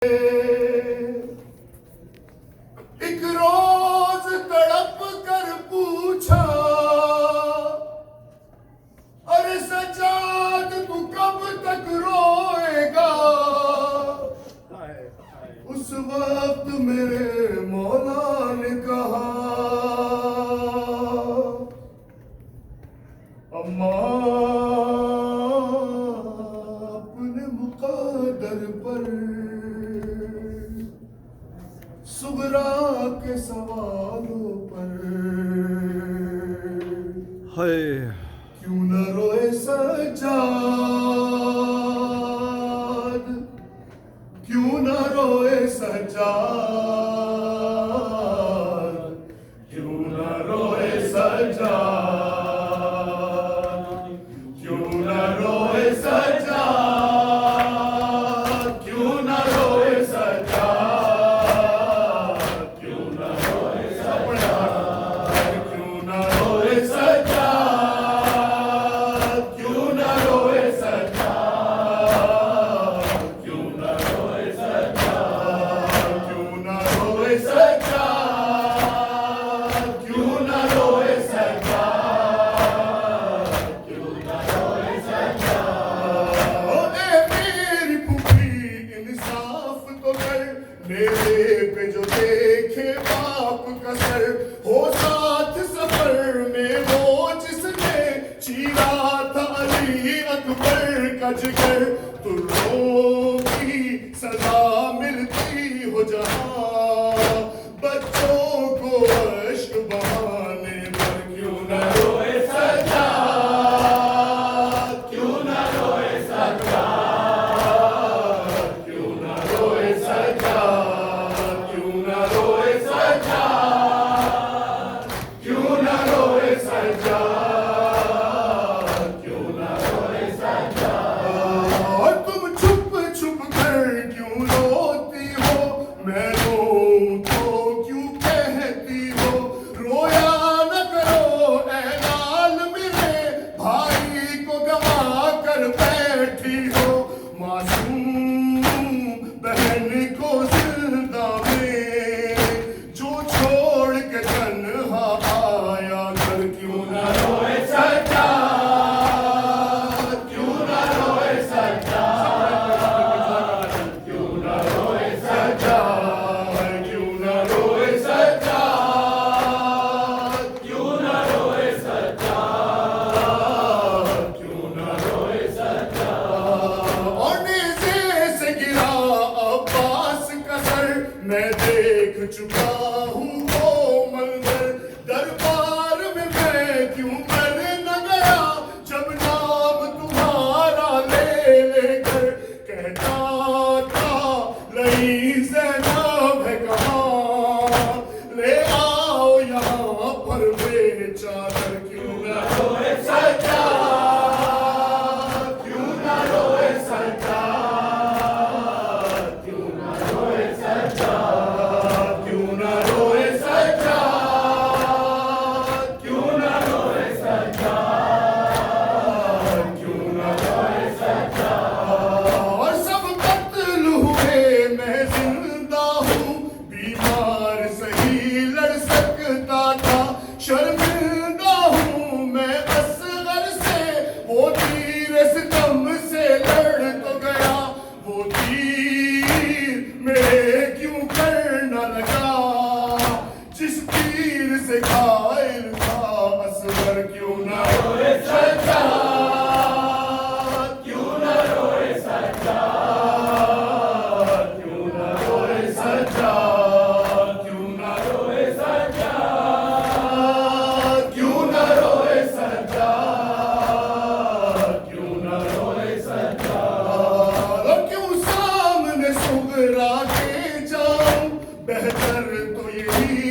एक रोज तड़प कर पूछा, अरे सजाद तू कब तक रोएगा। उस वक्त मेरे मौला ने कहा, अम्मा अपने मुक़द्दर पर सुगरा के सवालों पर है क्यों न रोए सज्जाद, क्यों न रोए सज्जाद, क्यों न रोए सज्जाद, क्यों न रोए सज्जाद, क्यों न रोए सज्जाद, क्यों न रोए सज्जाद, क्यों न रोए सज्जाद, क्यों न रोए सज्जाद, क्यों न रोए सज्जाद, क्यों न रोए सज्जाद, क्यों न रोए सज्जाद, क्यों न रोए सज्जाद। ओ ए मेरी पुपी इंसाफ तो कर, मेरे पे जो देखे बाप का सर हो साथ सफर में वो जिसने चीरा था अली अकबर का जिगर। तुर्रों की सजा मिलती हो जहां, बच्चों को अश्क बहाने पर क्यों न रोए सज्जाद, क्यों न रोए सज्जाद, क्यों न रोए सज्जाद, क्यों न रोए सज्जाद, क्यों न रोए सज्जाद, क्यों न रोए सज्जाद। और तुम छुप छुप कर क्यों रोती हो, मैं रोऊं तो क्यों कहती हो। रोया न करो ऐ लाल मेरे, भाई को गवा कर बैठी हो। मासूम बहन को जिंदा में जो छोड़ के तन्हा आया घर, क्यों न रोए सज्जाद, क्यों न रोए सज्जाद, क्यों न रोए सज्जाद, क्यों न रोए सज्जाद, क्यों न रोए सज्जाद, क्यों न रोए सज्जाद। और नेज़े से गिरा अब्बास का सर, मैं देख चुका हूँ वो मंजर। दरबार में मैं क्यों कर न गया जब नाम तुम्हारा ले लेकर। कहता था लई ज़ैनब है कहाँ, ले आओ यहाँ पर बेचादर। क्यों न रोए सज्जाद, क्यों न रोए सज्जाद, क्यों न रोए सज्जाद, क्यों न रोए सज्जाद, क्यों न रोए सज्जाद, क्यों न रोए सज्जाद। और सब कत्ल हुए मैं जिंदा हूँ, बीमार सही लड़ सकता था। शर्मिंदा हूँ मैं असगर से, वो तीर सितम से लड़ तो गया। वो तीर मेरे क्यों कर न लगा, जिस तीर से घायल था असगर। क्यों न रोए सज्जाद, क्यों न रोए सज्जाद, क्यों न रोए सज्जाद, क्यों न रोए सज्जाद, क्यों न रोए सज्जाद, क्यों न रोए सज्जाद। और क्यों सामने सुगरा के जाऊं, बेहतर तो यही